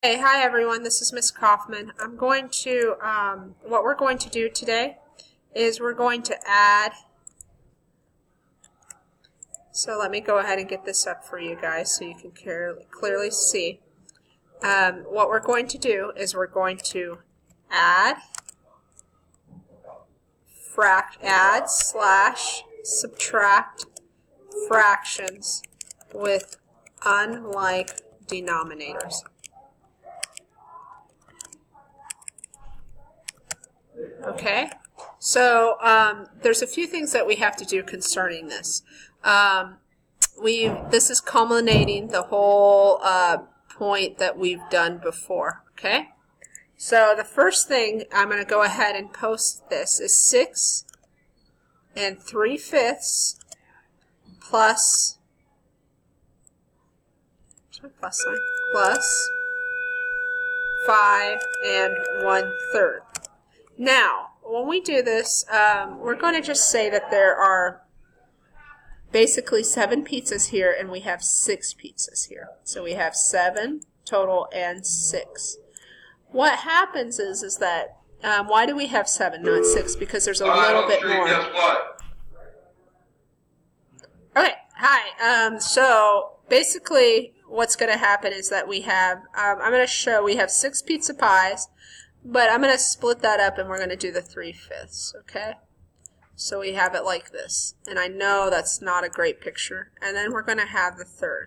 Hey, hi everyone, this is Miss Kaufman. What we're going to do today is we're going to add, so let me go ahead and get this up for you guys so you can clearly see. What we're going to do is we're going to add / subtract fractions with unlike denominators. Okay, so there's a few things that we have to do concerning this. This is culminating the whole point that we've done before. Okay, so the first thing I'm going to go ahead and post this is 6 3/5 plus 5 1/3. Now, when we do this, we're going to just say that there are basically 7 pizzas here and we have 6 pizzas here. So we have 7 total and 6. What happens is that, why do we have 7, not 6? Because there's a little bit more. Guess what? Okay, hi. So basically what's going to happen is that we have, I'm going to show we have 6 pizza pies. But I'm going to split that up and we're going to do the 3/5, okay? So we have it like this. And I know that's not a great picture. And then we're going to have the 1/3.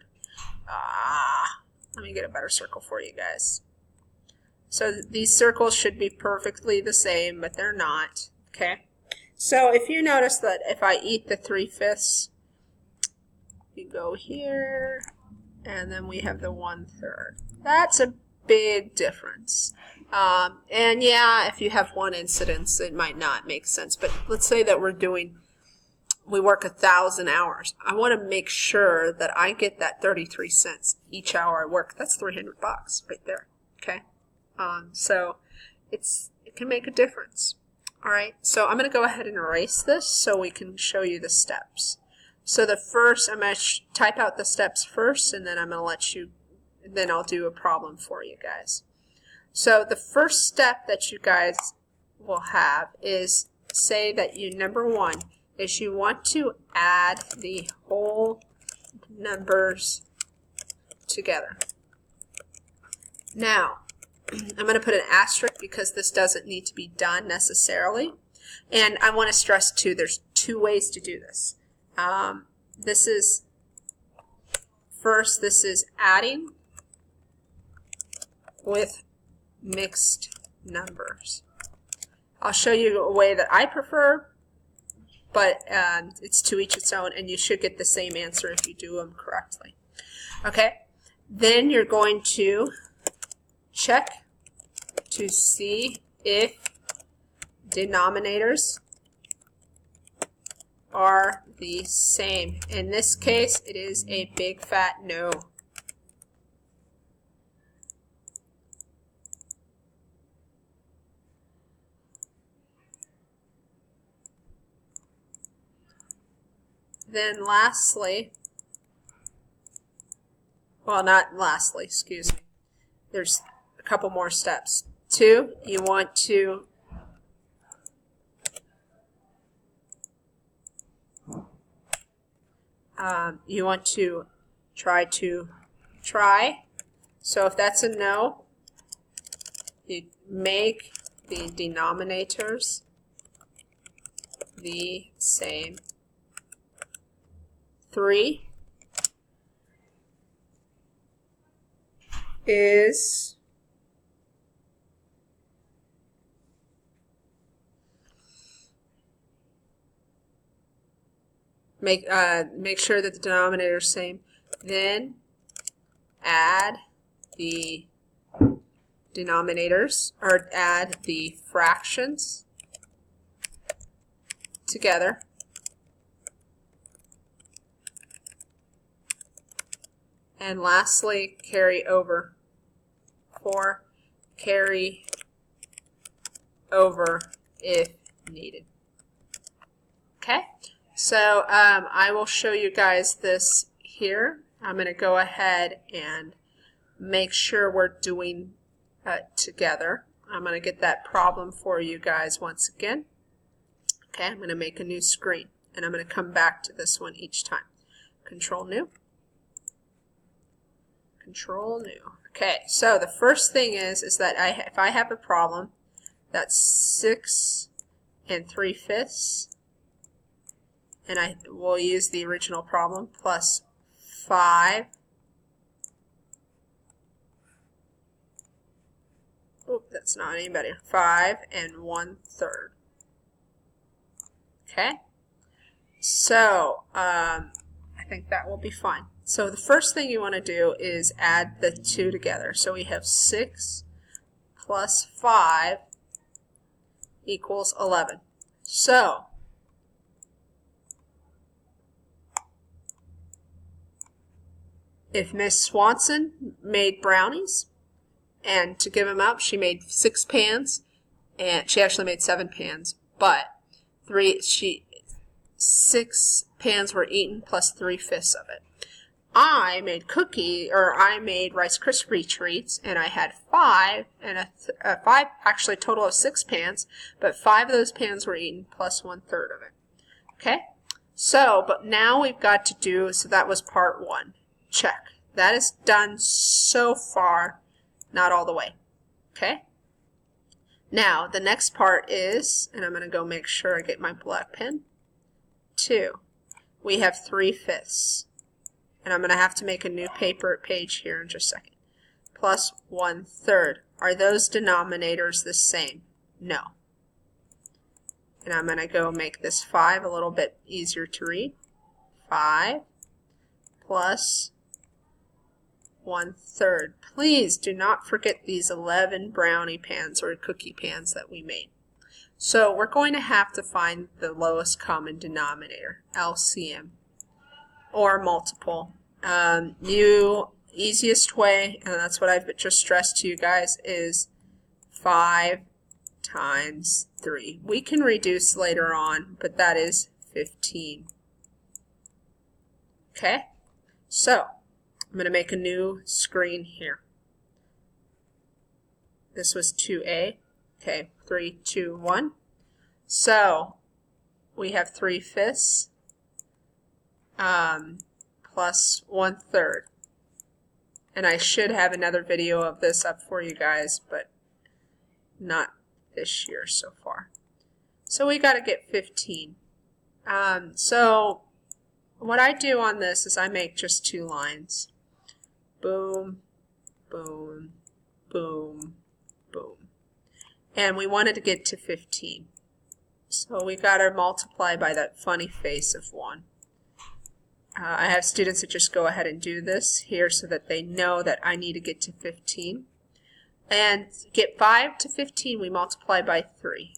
Let me get a better circle for you guys. So these circles should be perfectly the same, but they're not, okay? So if you notice that if I eat the 3/5, you go here, and then we have the 1/3. That's a big difference. And yeah, if you have one incidence, it might not make sense. But let's say that we work 1,000 hours. I want to make sure that I get that 33 cents each hour I work. That's $300 right there. Okay. So it can make a difference. All right. So I'm going to go ahead and erase this so we can show you the steps. So the first, I'm going to type out the steps first, and then I'm going to then I'll do a problem for you guys. So the first step that you guys will have is say that number 1 is you want to add the whole numbers together. Now, I'm going to put an asterisk because this doesn't need to be done necessarily. And I want to stress too, there's 2 ways to do this. This is adding with mixed numbers. I'll show you a way that I prefer, but it's to each its own, and you should get the same answer if you do them correctly. Okay, then you're going to check to see if denominators are the same. In this case, it is a big fat no. Then lastly, well, not lastly, excuse me. There's a couple more steps. 2, you want to try. So if that's a no, you make the denominators the same. 3 is make sure that the denominator is same. Then add the denominators, or add the fractions together. And lastly, carry over. 4, carry over if needed. Okay, so I will show you guys this here. I'm going to go ahead and make sure we're doing together. I'm going to get that problem for you guys once again. Okay, I'm going to make a new screen, and I'm going to come back to this one each time. Control New. Control New. Okay, so the first thing is that if I have a problem that's 6 3/5, and I will use the original problem, plus 5. Oop, that's not any better. 5 1/3. Okay, so I think that will be fine. So the first thing you want to do is add the two together. So we have 6 plus 5 equals 11. So if Miss Swanson made brownies, and to give them up, she made 6 pans, and she actually made 7 pans, but 6 pans were eaten plus 3/5 of it. I made I made Rice Krispie treats, and I had 5, and actually a total of 6 pans, but 5 of those pans were eaten plus 1/3 of it. Okay, so, but now we've got to do, so that was part 1. Check. That is done so far, not all the way. Okay, now the next part is, and I'm going to go make sure I get my black pen, 2. We have 3/5. And I'm going to have to make a new page here in just a second. Plus 1/3. Are those denominators the same? No. And I'm going to go make this 5 a little bit easier to read. 5 plus 1/3. Please do not forget these 11 brownie pans or cookie pans that we made. So we're going to have to find the lowest common denominator, LCM. Or multiple. Easiest way, and that's what I've just stressed to you guys, is 5 times 3. We can reduce later on, but that is 15. Okay, so I'm going to make a new screen here. This was 2A. Okay, 3, 2, 1. So we have 3/5. Plus 1/3. And I should have another video of this up for you guys, but not this year so far. So we got to get 15. So what I do on this is I make just 2 lines. Boom, boom, boom, boom. And we wanted to get to 15. So we got to multiply by that funny face of 1. I have students that just go ahead and do this here so that they know that I need to get to 15. And get 5 to 15, we multiply by 3.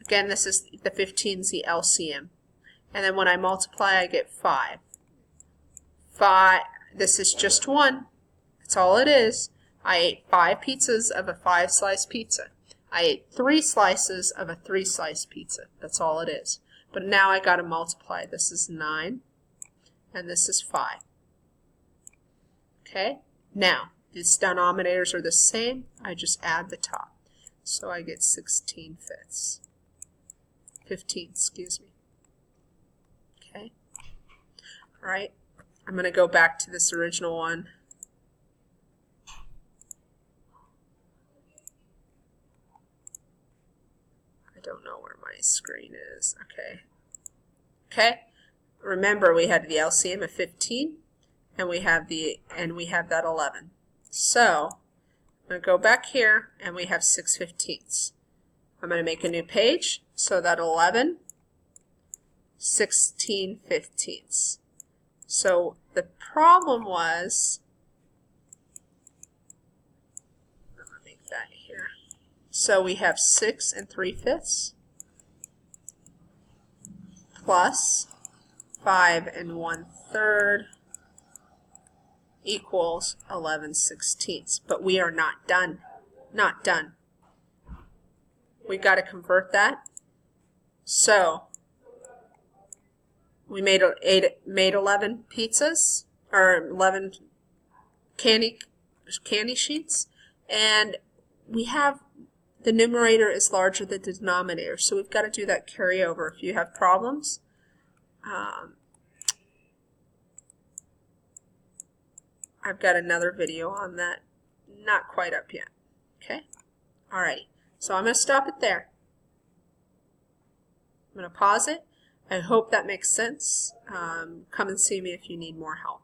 Again, this is the 15 is the LCM. And then when I multiply, I get 5. 5. This is just 1. That's all it is. I ate 5 pizzas of a 5-slice pizza. I ate 3 slices of a 3-slice pizza. That's all it is. But now I got to multiply. This is 9, and this is 5. Okay? Now, these denominators are the same. I just add the top. So I get 16/5. 15, excuse me. Okay? All right. I'm going to go back to this original one. I don't know where my screen is. Okay. Okay. Remember, we had the LCM of 15, and we have that 11. So I'm going to go back here, and we have 6/15. I'm going to make a new page. So that 11, 16/15. So the problem was, I'm going to make that here. So we have 6 3/5 plus 5 1/3 equals 11/16. But we are not done. Not done. We got to convert that. So we made 11 pizzas, or 11 candy sheets, and we have the numerator is larger than the denominator, so we've got to do that carryover. If you have problems, I've got another video on that, not quite up yet. Okay? Alrighty. So I'm going to stop it there. I'm going to pause it. I hope that makes sense. Come and see me if you need more help.